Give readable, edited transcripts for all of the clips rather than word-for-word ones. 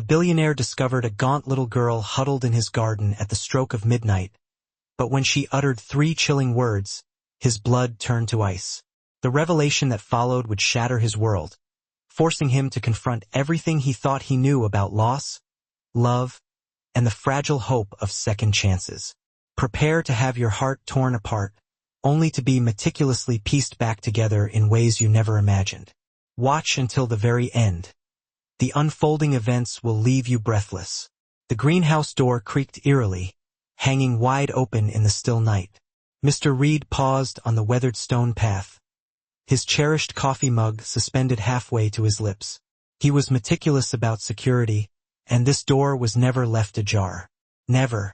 A billionaire discovered a gaunt little girl huddled in his garden at the stroke of midnight, but when she uttered 3 chilling words, his blood turned to ice. The revelation that followed would shatter his world, forcing him to confront everything he thought he knew about loss, love, and the fragile hope of second chances. Prepare to have your heart torn apart, only to be meticulously pieced back together in ways you never imagined. Watch until the very end. The unfolding events will leave you breathless. The greenhouse door creaked eerily, hanging wide open in the still night. Mr. Reed paused on the weathered stone path, his cherished coffee mug suspended halfway to his lips. He was meticulous about security, and this door was never left ajar. Never.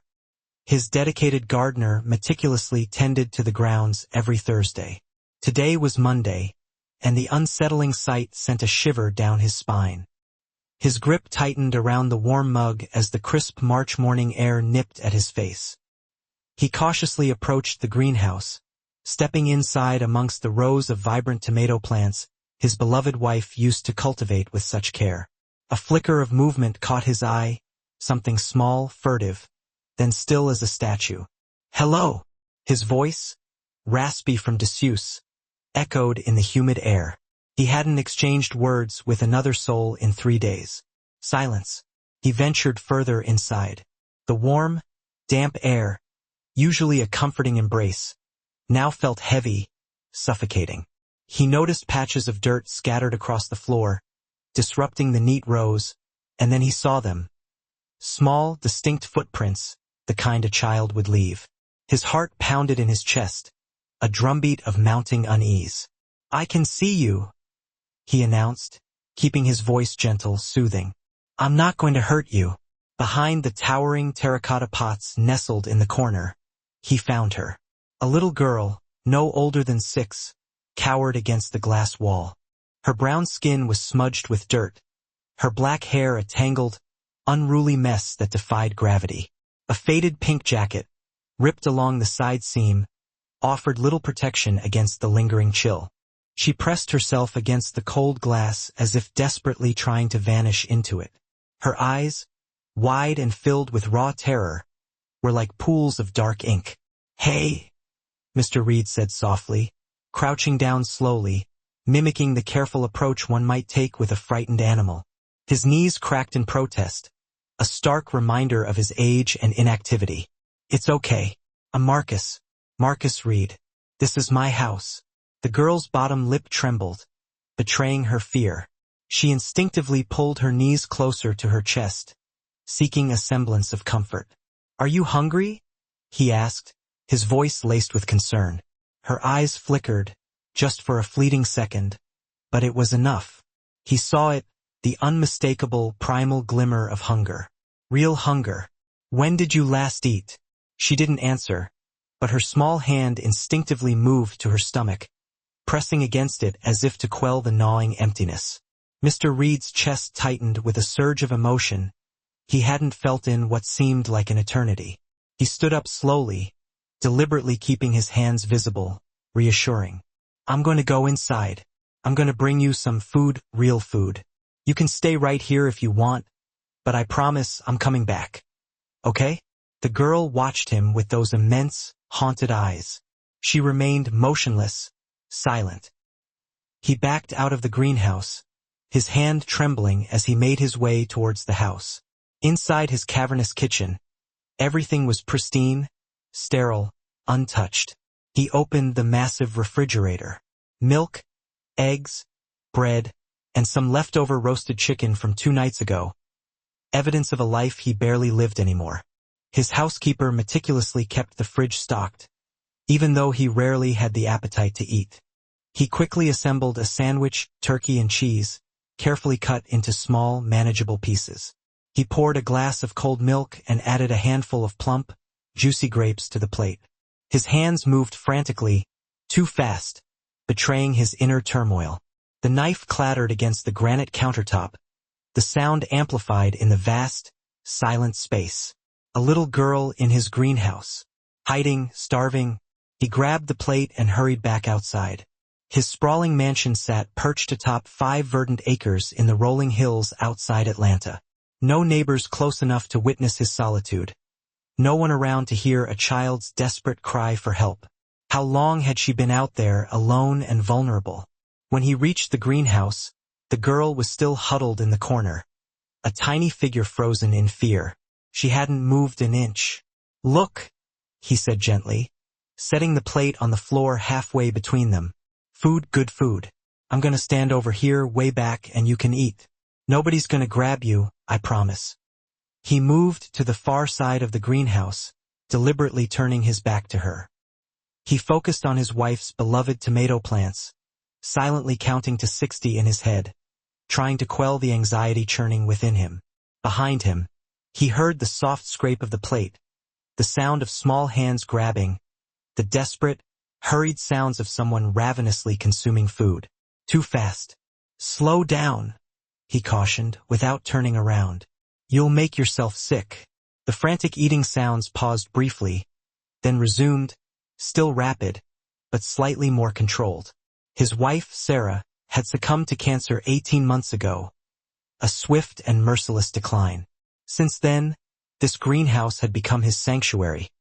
His dedicated gardener meticulously tended to the grounds every Thursday. Today was Monday, and the unsettling sight sent a shiver down his spine. His grip tightened around the warm mug as the crisp March morning air nipped at his face. He cautiously approached the greenhouse, stepping inside amongst the rows of vibrant tomato plants his beloved wife used to cultivate with such care. A flicker of movement caught his eye, something small, furtive, then still as a statue. "Hello!" His voice, raspy from disuse, echoed in the humid air. He hadn't exchanged words with another soul in 3 days. Silence. He ventured further inside. The warm, damp air, usually a comforting embrace, now felt heavy, suffocating. He noticed patches of dirt scattered across the floor, disrupting the neat rows, and then he saw them. Small, distinct footprints, the kind a child would leave. His heart pounded in his chest, a drumbeat of mounting unease. "I can see you," he announced, keeping his voice gentle, soothing. "I'm not going to hurt you." Behind the towering terracotta pots nestled in the corner, he found her. A little girl, no older than 6, cowered against the glass wall. Her brown skin was smudged with dirt, her black hair a tangled, unruly mess that defied gravity. A faded pink jacket, ripped along the side seam, offered little protection against the lingering chill. She pressed herself against the cold glass as if desperately trying to vanish into it. Her eyes, wide and filled with raw terror, were like pools of dark ink. "Hey," Mr. Reed said softly, crouching down slowly, mimicking the careful approach one might take with a frightened animal. His knees cracked in protest, a stark reminder of his age and inactivity. "It's okay. I'm Marcus Reed. This is my house." The girl's bottom lip trembled, betraying her fear. She instinctively pulled her knees closer to her chest, seeking a semblance of comfort. "Are you hungry?" he asked, his voice laced with concern. Her eyes flickered, just for a fleeting second, but it was enough. He saw it, the unmistakable primal glimmer of hunger. Real hunger. "When did you last eat?" She didn't answer, but her small hand instinctively moved to her stomach, pressing against it as if to quell the gnawing emptiness. Mr. Reed's chest tightened with a surge of emotion he hadn't felt in what seemed like an eternity. He stood up slowly, deliberately keeping his hands visible, reassuring. "I'm going to go inside. I'm going to bring you some food, real food. You can stay right here if you want, but I promise I'm coming back. Okay?" The girl watched him with those immense, haunted eyes. She remained motionless, silent. He backed out of the greenhouse, his hand trembling as he made his way towards the house. Inside his cavernous kitchen, everything was pristine, sterile, untouched. He opened the massive refrigerator. Milk, eggs, bread, and some leftover roasted chicken from 2 nights ago. Evidence of a life he barely lived anymore. His housekeeper meticulously kept the fridge stocked, even though he rarely had the appetite to eat. He quickly assembled a sandwich, turkey and cheese, carefully cut into small, manageable pieces. He poured a glass of cold milk and added a handful of plump, juicy grapes to the plate. His hands moved frantically, too fast, betraying his inner turmoil. The knife clattered against the granite countertop, the sound amplified in the vast, silent space. A little girl in his greenhouse, hiding, starving. He grabbed the plate and hurried back outside. His sprawling mansion sat perched atop 5 verdant acres in the rolling hills outside Atlanta. No neighbors close enough to witness his solitude. No one around to hear a child's desperate cry for help. How long had she been out there, alone and vulnerable? When he reached the greenhouse, the girl was still huddled in the corner, a tiny figure frozen in fear. She hadn't moved an inch. "Look," he said gently, setting the plate on the floor halfway between them. "Food, good food. I'm gonna stand over here way back and you can eat. Nobody's gonna grab you, I promise." He moved to the far side of the greenhouse, deliberately turning his back to her. He focused on his wife's beloved tomato plants, silently counting to 60 in his head, trying to quell the anxiety churning within him. Behind him, he heard the soft scrape of the plate, the sound of small hands grabbing, the desperate, hurried sounds of someone ravenously consuming food. "Too fast. Slow down," he cautioned, without turning around. "You'll make yourself sick." The frantic eating sounds paused briefly, then resumed, still rapid, but slightly more controlled. His wife, Sarah, had succumbed to cancer 18 months ago, a swift and merciless decline. Since then, this greenhouse had become his sanctuary,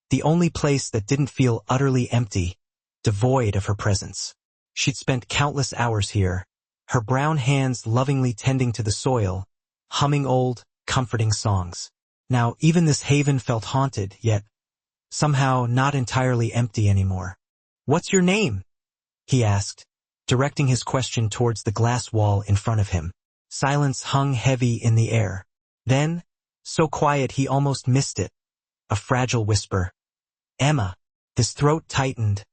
the only place that didn't feel utterly empty, devoid of her presence. She'd spent countless hours here, her brown hands lovingly tending to the soil, humming old, comforting songs. Now even this haven felt haunted, yet somehow not entirely empty anymore. "What's your name?" he asked, directing his question towards the glass wall in front of him. Silence hung heavy in the air. Then, so quiet he almost missed it, a fragile whisper. "Emma." His throat tightened,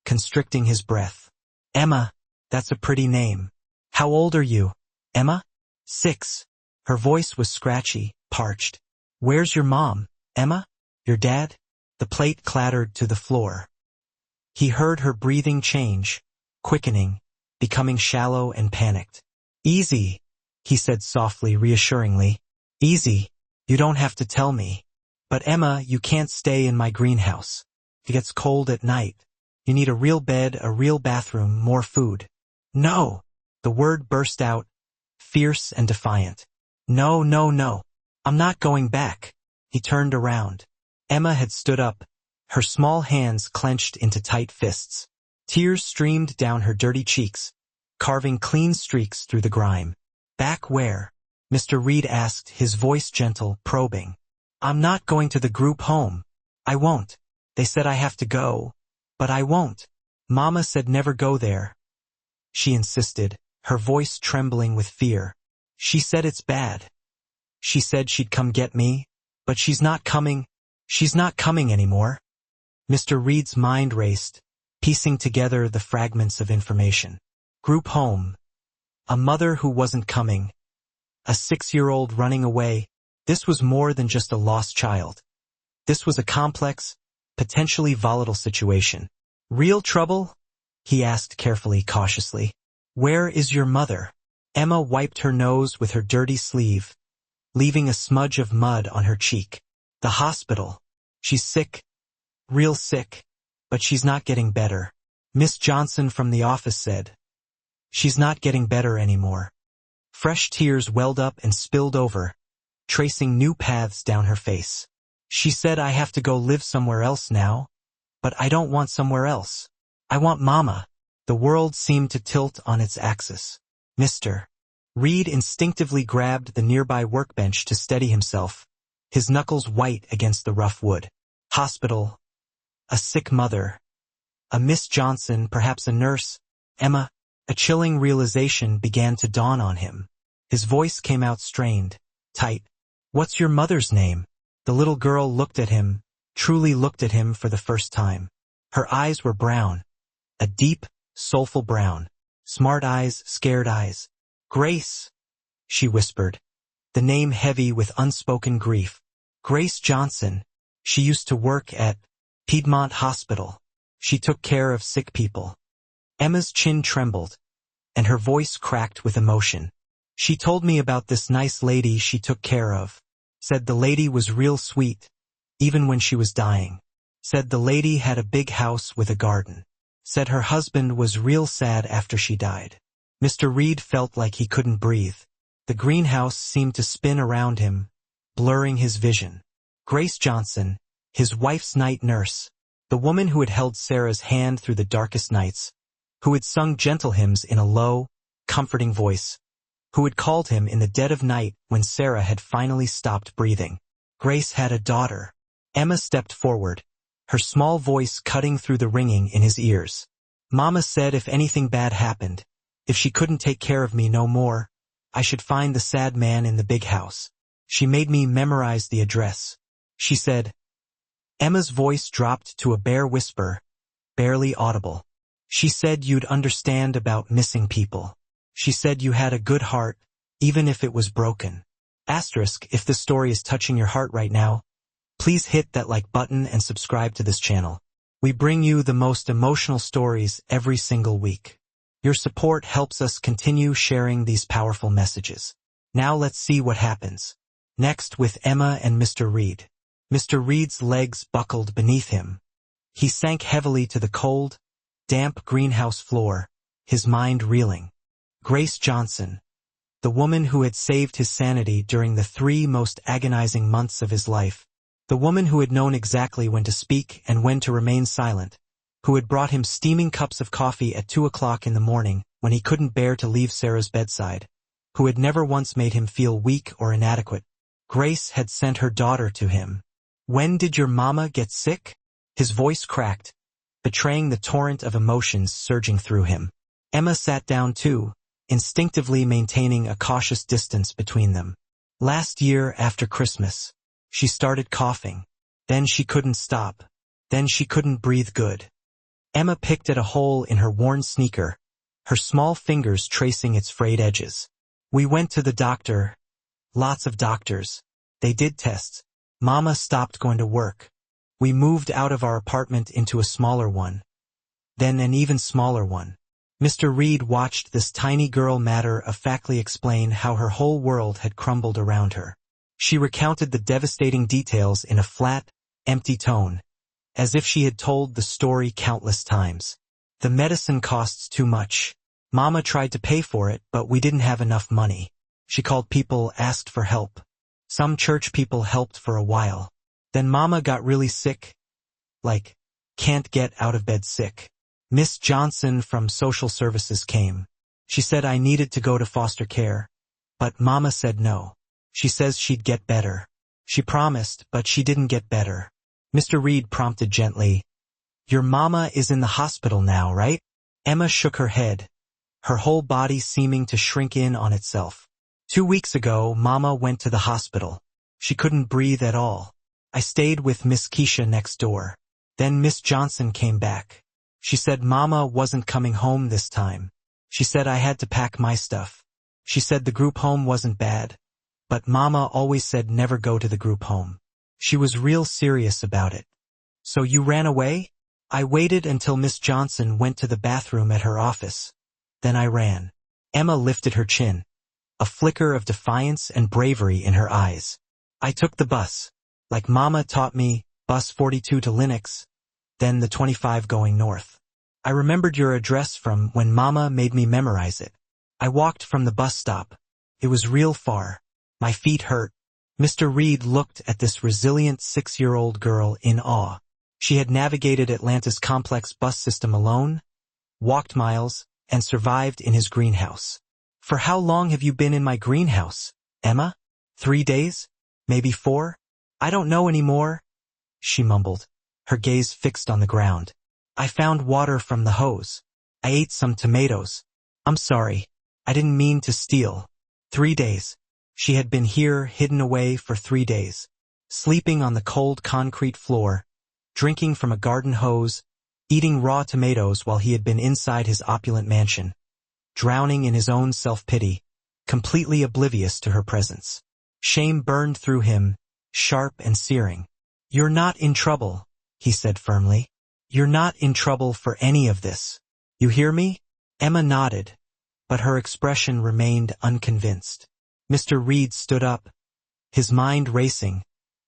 constricting his breath. "Emma, that's a pretty name. How old are you, Emma?" 6. Her voice was scratchy, parched. "Where's your mom, Emma? Your dad?" The plate clattered to the floor. He heard her breathing change, quickening, becoming shallow and panicked. "Easy," he said softly, reassuringly. "Easy. You don't have to tell me. But Emma, you can't stay in my greenhouse. It gets cold at night. You need a real bed, a real bathroom, more food." "No!" The word burst out, fierce and defiant. "No, no, no. I'm not going back." He turned around. Emma had stood up, her small hands clenched into tight fists. Tears streamed down her dirty cheeks, carving clean streaks through the grime. "Back where?" Mr. Reed asked, his voice gentle, probing. "I'm not going to the group home. I won't. They said I have to go, but I won't. Mama said never go there." She insisted, her voice trembling with fear. "She said it's bad. She said she'd come get me, but she's not coming. She's not coming anymore." Mr. Reed's mind raced, piecing together the fragments of information. Group home. A mother who wasn't coming. A 6-year-old running away. This was more than just a lost child. This was a complex, potentially volatile situation. "Real trouble?" he asked carefully, cautiously. "Where is your mother?" Emma wiped her nose with her dirty sleeve, leaving a smudge of mud on her cheek. "The hospital. She's sick. Real sick. But she's not getting better. Miss Johnson from the office said. She's not getting better anymore." Fresh tears welled up and spilled over, tracing new paths down her face. "She said I have to go live somewhere else now, but I don't want somewhere else. I want Mama." The world seemed to tilt on its axis. Mr. Reed instinctively grabbed the nearby workbench to steady himself, his knuckles white against the rough wood. Hospital. A sick mother. A Miss Johnson, perhaps a nurse. Emma. A chilling realization began to dawn on him. His voice came out strained, tight. "What's your mother's name?" The little girl looked at him, truly looked at him for the first time. Her eyes were brown. A deep, soulful brown. Smart eyes, scared eyes. "Grace," she whispered, the name heavy with unspoken grief. "Grace Johnson. She used to work at Piedmont Hospital. She took care of sick people." Emma's chin trembled, and her voice cracked with emotion. "She told me about this nice lady she took care of. Said the lady was real sweet, even when she was dying. Said the lady had a big house with a garden. Said her husband was real sad after she died." Mr. Reed felt like he couldn't breathe. The greenhouse seemed to spin around him, blurring his vision. Grace Johnson, his wife's night nurse, the woman who had held Sarah's hand through the darkest nights, who had sung gentle hymns in a low, comforting voice, who had called him in the dead of night when Sarah had finally stopped breathing. Grace had a daughter. Emma stepped forward, her small voice cutting through the ringing in his ears. Mama said if anything bad happened, if she couldn't take care of me no more, I should find the sad man in the big house. She made me memorize the address. She said. Emma's voice dropped to a bare whisper, barely audible. She said you'd understand about missing people. She said you had a good heart, even if it was broken. Asterisk, if this story is touching your heart right now, please hit that like button and subscribe to this channel. We bring you the most emotional stories every single week. Your support helps us continue sharing these powerful messages. Now let's see what happens. Next with Emma and Mr. Reed. Mr. Reed's legs buckled beneath him. He sank heavily to the cold, damp greenhouse floor, his mind reeling. Grace Johnson, the woman who had saved his sanity during the 3 most agonizing months of his life, the woman who had known exactly when to speak and when to remain silent, who had brought him steaming cups of coffee at 2 o'clock in the morning when he couldn't bear to leave Sarah's bedside, who had never once made him feel weak or inadequate. Grace had sent her daughter to him. When did your mama get sick? His voice cracked, betraying the torrent of emotions surging through him. Emma sat down too, instinctively maintaining a cautious distance between them. Last year after Christmas, she started coughing. Then she couldn't stop. Then she couldn't breathe good. Emma picked at a hole in her worn sneaker, her small fingers tracing its frayed edges. We went to the doctor. Lots of doctors. They did tests. Mama stopped going to work. We moved out of our apartment into a smaller one. Then an even smaller one. Mr. Reed watched this tiny girl matter-of-factly explain how her whole world had crumbled around her. She recounted the devastating details in a flat, empty tone, as if she had told the story countless times. The medicine costs too much. Mama tried to pay for it, but we didn't have enough money. She called people, asked for help. Some church people helped for a while. Then Mama got really sick. Like, can't get out of bed sick. Miss Johnson from social services came. She said I needed to go to foster care. But Mama said no. She says she'd get better. She promised, but she didn't get better. Mr. Reed prompted gently. Your mama is in the hospital now, right? Emma shook her head, her whole body seeming to shrink in on itself. 2 weeks ago, Mama went to the hospital. She couldn't breathe at all. I stayed with Miss Keisha next door. Then Miss Johnson came back. She said Mama wasn't coming home this time. She said I had to pack my stuff. She said the group home wasn't bad, but Mama always said never go to the group home. She was real serious about it. So you ran away? I waited until Miss Johnson went to the bathroom at her office. Then I ran. Emma lifted her chin, a flicker of defiance and bravery in her eyes. I took the bus, like Mama taught me, bus 42 to Lenox, then the 25 going north. I remembered your address from when Mama made me memorize it. I walked from the bus stop. It was real far. My feet hurt. Mr. Reed looked at this resilient 6-year-old girl in awe. She had navigated Atlanta's complex bus system alone, walked miles, and survived in his greenhouse. For how long have you been in my greenhouse, Emma? 3 days? Maybe 4? I don't know anymore, she mumbled, her gaze fixed on the ground. I found water from the hose. I ate some tomatoes. I'm sorry. I didn't mean to steal. 3 days. She had been here, hidden away for 3 days, sleeping on the cold concrete floor, drinking from a garden hose, eating raw tomatoes while he had been inside his opulent mansion, drowning in his own self-pity, completely oblivious to her presence. Shame burned through him, sharp and searing. You're not in trouble, he said firmly. You're not in trouble for any of this. You hear me? Emma nodded, but her expression remained unconvinced. Mr. Reed stood up, his mind racing,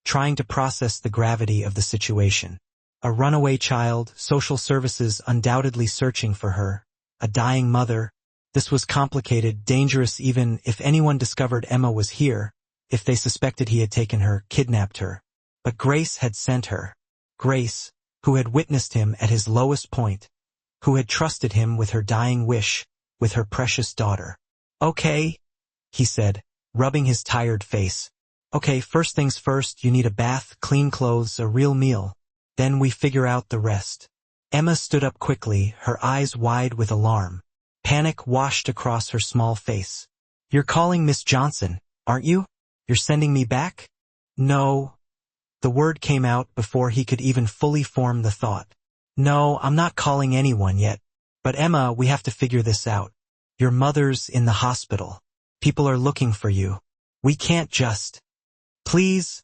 trying to process the gravity of the situation. A runaway child, social services undoubtedly searching for her, a dying mother. This was complicated, dangerous even if anyone discovered Emma was here, if they suspected he had taken her, kidnapped her. But Grace had sent her. Grace, who had witnessed him at his lowest point, who had trusted him with her dying wish, with her precious daughter. "Okay," he said, rubbing his tired face. "Okay, first things first, you need a bath, clean clothes, a real meal. Then we figure out the rest." Emma stood up quickly, her eyes wide with alarm. Panic washed across her small face. "You're calling Miss Johnson, aren't you? You're sending me back?" "No." The word came out before he could even fully form the thought. "No, I'm not calling anyone yet. But Emma, we have to figure this out. Your mother's in the hospital. People are looking for you. We can't just—" "Please?"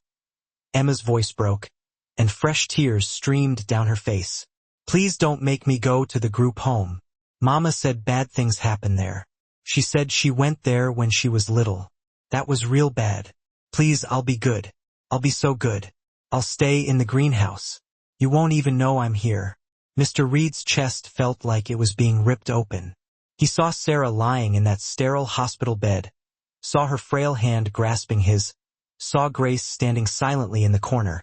Emma's voice broke, and fresh tears streamed down her face. "Please don't make me go to the group home. Mama said bad things happen there. She said she went there when she was little. That was real bad. Please, I'll be good. I'll be so good. I'll stay in the greenhouse. You won't even know I'm here." Mr. Reed's chest felt like it was being ripped open. He saw Sarah lying in that sterile hospital bed, saw her frail hand grasping his, saw Grace standing silently in the corner,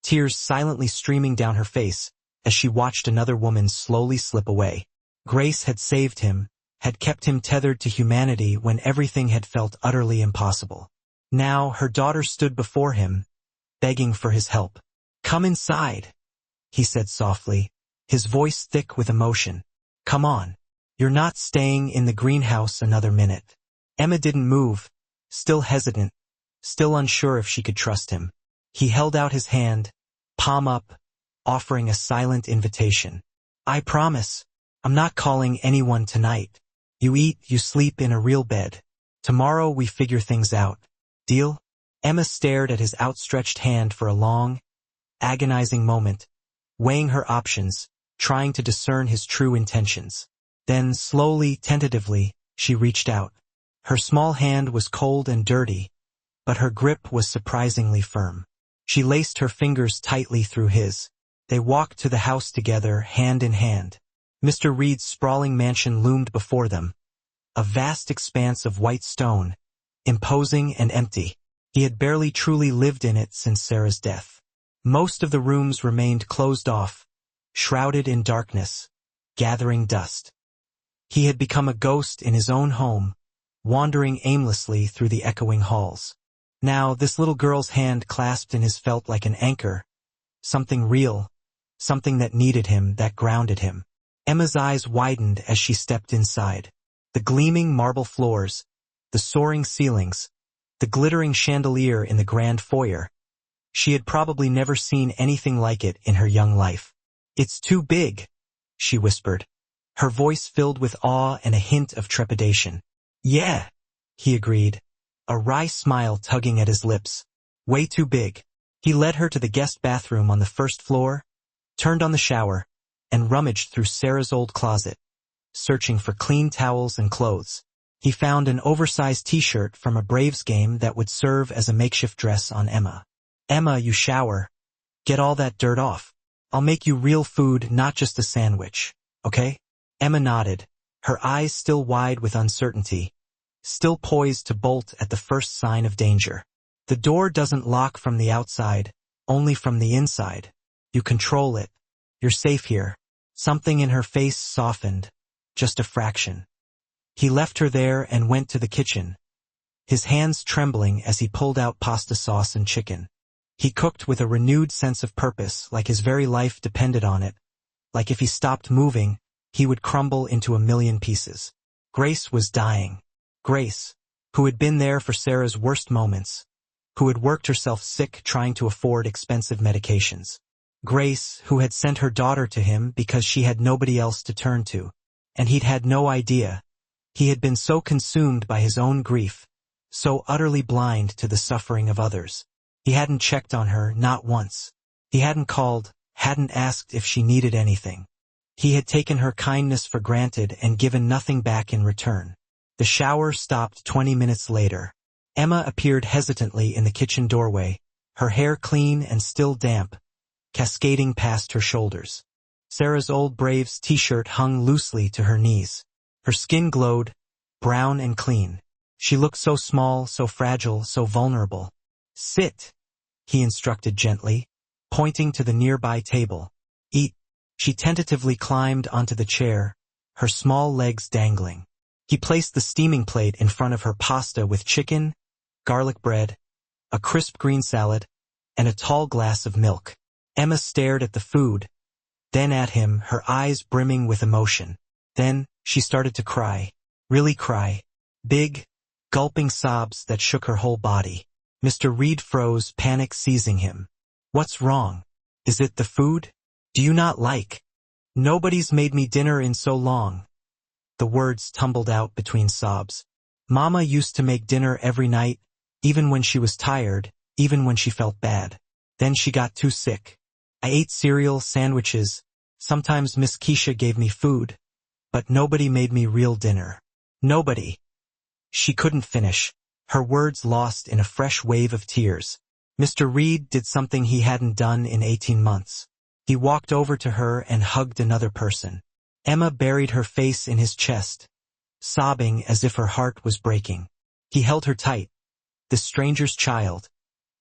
tears silently streaming down her face as she watched another woman slowly slip away. Grace had saved him, had kept him tethered to humanity when everything had felt utterly impossible. Now her daughter stood before him, begging for his help. "Come inside," he said softly, his voice thick with emotion. "Come on. You're not staying in the greenhouse another minute." Emma didn't move, still hesitant, still unsure if she could trust him. He held out his hand, palm up, offering a silent invitation. "I promise. I'm not calling anyone tonight. You eat, you sleep in a real bed. Tomorrow we figure things out. Deal?" Emma stared at his outstretched hand for a long, agonizing moment, weighing her options, trying to discern his true intentions. Then, slowly, tentatively, she reached out. Her small hand was cold and dirty, but her grip was surprisingly firm. She laced her fingers tightly through his. They walked to the house together, hand in hand. Mr. Reed's sprawling mansion loomed before them, a vast expanse of white stone, imposing and empty. He had barely truly lived in it since Sarah's death. Most of the rooms remained closed off, shrouded in darkness, gathering dust. He had become a ghost in his own home, wandering aimlessly through the echoing halls. Now this little girl's hand clasped in his felt like an anchor, something real, something that needed him, that grounded him. Emma's eyes widened as she stepped inside. The gleaming marble floors, the soaring ceilings, the glittering chandelier in the grand foyer. She had probably never seen anything like it in her young life. "It's too big," she whispered, her voice filled with awe and a hint of trepidation. "Yeah," he agreed, a wry smile tugging at his lips. "Way too big." He led her to the guest bathroom on the first floor, turned on the shower, and rummaged through Sarah's old closet, searching for clean towels and clothes. He found an oversized t-shirt from a Braves game that would serve as a makeshift dress on Emma. "Emma, you shower. Get all that dirt off. I'll make you real food, not just a sandwich, okay?" Emma nodded, her eyes still wide with uncertainty, still poised to bolt at the first sign of danger. "The door doesn't lock from the outside, only from the inside. You control it. You're safe here." Something in her face softened, just a fraction. He left her there and went to the kitchen, his hands trembling as he pulled out pasta sauce and chicken. He cooked with a renewed sense of purpose, like his very life depended on it, like if he stopped moving, he would crumble into a million pieces. Grace was dying. Grace, who had been there for Sarah's worst moments, who had worked herself sick trying to afford expensive medications. Grace, who had sent her daughter to him because she had nobody else to turn to, and he'd had no idea. He had been so consumed by his own grief, so utterly blind to the suffering of others. He hadn't checked on her, not once. He hadn't called, hadn't asked if she needed anything. He had taken her kindness for granted and given nothing back in return. The shower stopped 20 minutes later. Emma appeared hesitantly in the kitchen doorway, her hair clean and still damp, cascading past her shoulders. Sarah's old Braves t-shirt hung loosely to her knees. Her skin glowed, brown and clean. She looked so small, so fragile, so vulnerable. "Sit," he instructed gently, pointing to the nearby table. "Eat." She tentatively climbed onto the chair, her small legs dangling. He placed the steaming plate in front of her, pasta with chicken, garlic bread, a crisp green salad, and a tall glass of milk. Emma stared at the food, then at him, her eyes brimming with emotion. Then, she started to cry. Really cry. Big, gulping sobs that shook her whole body. Mr. Reed froze, panic seizing him. "What's wrong? Is it the food? Do you not like? Nobody's made me dinner in so long." The words tumbled out between sobs. "Mama used to make dinner every night, even when she was tired, even when she felt bad. Then she got too sick. I ate cereal, sandwiches, sometimes Miss Keisha gave me food, but nobody made me real dinner. Nobody." She couldn't finish, her words lost in a fresh wave of tears. Mr. Reed did something he hadn't done in 18 months. He walked over to her and hugged another person. Emma buried her face in his chest, sobbing as if her heart was breaking. He held her tight. This stranger's child,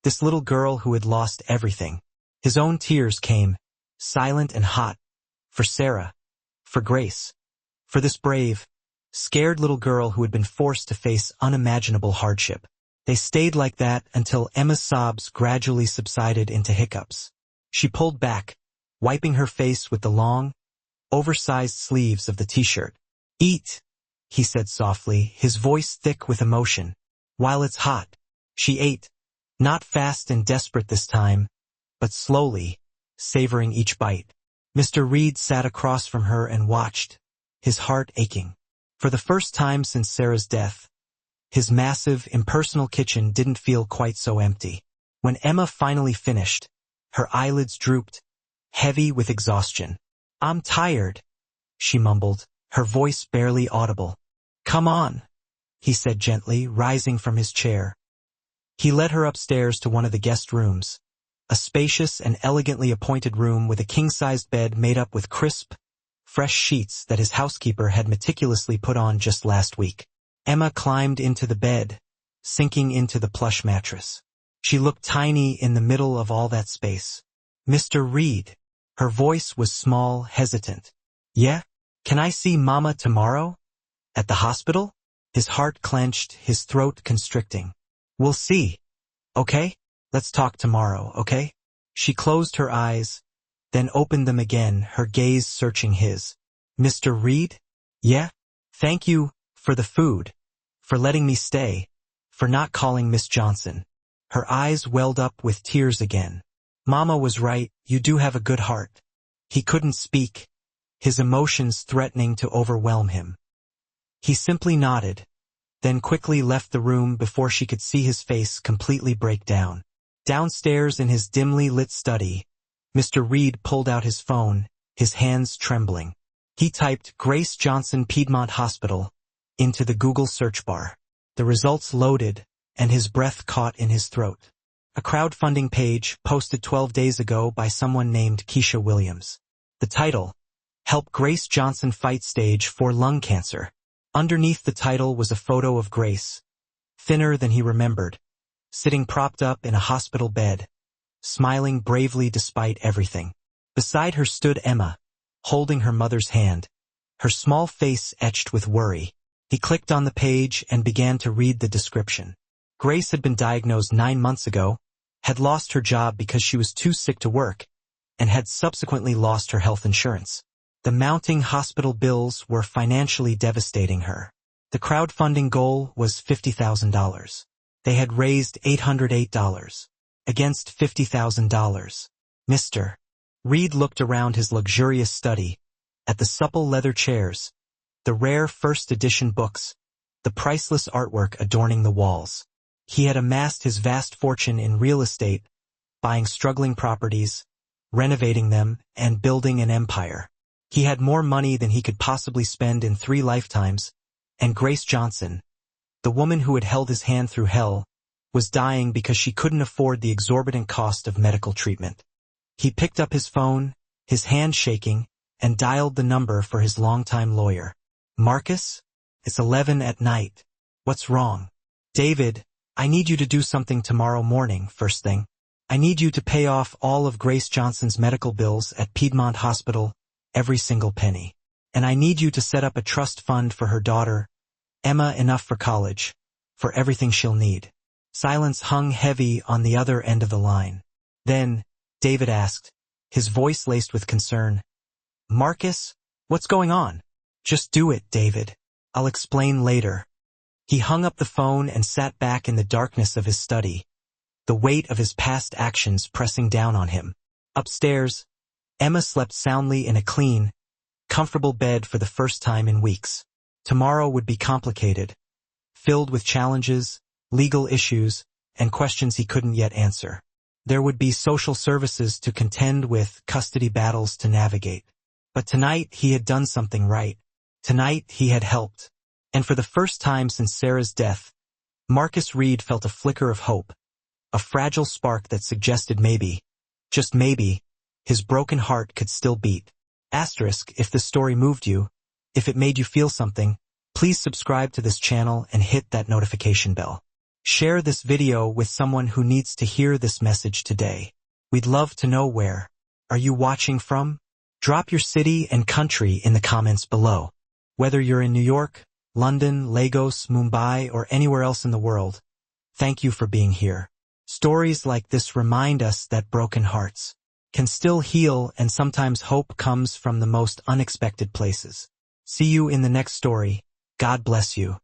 this little girl who had lost everything. His own tears came, silent and hot, for Sarah, for Grace, for this brave, scared little girl who had been forced to face unimaginable hardship. They stayed like that until Emma's sobs gradually subsided into hiccups. She pulled back, wiping her face with the long, oversized sleeves of the t-shirt. "Eat," he said softly, his voice thick with emotion. "While it's hot." She ate, not fast and desperate this time, but slowly, savoring each bite. Mr. Reed sat across from her and watched, his heart aching. For the first time since Sarah's death, his massive, impersonal kitchen didn't feel quite so empty. When Emma finally finished, her eyelids drooped, heavy with exhaustion. "I'm tired," she mumbled, her voice barely audible. "Come on," he said gently, rising from his chair. He led her upstairs to one of the guest rooms, a spacious and elegantly appointed room with a king-sized bed made up with crisp, fresh sheets that his housekeeper had meticulously put on just last week. Emma climbed into the bed, sinking into the plush mattress. She looked tiny in the middle of all that space. "Mr. Reed." Her voice was small, hesitant. "Yeah? Can I see Mama tomorrow? At the hospital?" His heart clenched, his throat constricting. "We'll see. Okay? Let's talk tomorrow, okay?" She closed her eyes, then opened them again, her gaze searching his. "Mr. Reed? Yeah? Thank you for the food, for letting me stay, for not calling Miss Johnson." Her eyes welled up with tears again. "Mama was right, you do have a good heart." He couldn't speak, his emotions threatening to overwhelm him. He simply nodded, then quickly left the room before she could see his face completely break down. Downstairs in his dimly lit study, Mr. Reed pulled out his phone, his hands trembling. He typed "Grace Johnson Piedmont Hospital" into the Google search bar. The results loaded, and his breath caught in his throat. A crowdfunding page posted 12 days ago by someone named Keisha Williams. The title, "Help Grace Johnson Fight Stage 4 Lung Cancer." Underneath the title was a photo of Grace, thinner than he remembered, sitting propped up in a hospital bed, smiling bravely despite everything. Beside her stood Emma, holding her mother's hand, her small face etched with worry. He clicked on the page and began to read the description. Grace had been diagnosed 9 months ago, had lost her job because she was too sick to work, and had subsequently lost her health insurance. The mounting hospital bills were financially devastating her. The crowdfunding goal was $50,000. They had raised $808. Against $50,000. Mr. Reed looked around his luxurious study, at the supple leather chairs, the rare first edition books, the priceless artwork adorning the walls. He had amassed his vast fortune in real estate, buying struggling properties, renovating them, and building an empire. He had more money than he could possibly spend in 3 lifetimes, and Grace Johnson, the woman who had held his hand through hell, was dying because she couldn't afford the exorbitant cost of medical treatment. He picked up his phone, his hand shaking, and dialed the number for his longtime lawyer. "Marcus?" It's 11 at night. What's wrong? David, I need you to do something tomorrow morning, first thing. I need you to pay off all of Grace Johnson's medical bills at Piedmont Hospital, every single penny. And I need you to set up a trust fund for her daughter, Emma, enough for college, for everything she'll need. Silence hung heavy on the other end of the line. Then, David asked, his voice laced with concern, Marcus, what's going on? Just do it, David. I'll explain later. He hung up the phone and sat back in the darkness of his study, the weight of his past actions pressing down on him. Upstairs, Emma slept soundly in a clean, comfortable bed for the first time in weeks. Tomorrow would be complicated, filled with challenges, legal issues, and questions he couldn't yet answer. There would be social services to contend with, custody battles to navigate. But tonight he had done something right. Tonight he had helped. And for the first time since Sarah's death, Marcus Reed felt a flicker of hope, a fragile spark that suggested maybe, just maybe, his broken heart could still beat. Asterisk, if this story moved you, if it made you feel something, please subscribe to this channel and hit that notification bell. Share this video with someone who needs to hear this message today. We'd love to know where. Are you watching from? Drop your city and country in the comments below. Whether you're in New York, London, Lagos, Mumbai, or anywhere else in the world, thank you for being here. Stories like this remind us that broken hearts can still heal, and sometimes hope comes from the most unexpected places. See you in the next story. God bless you.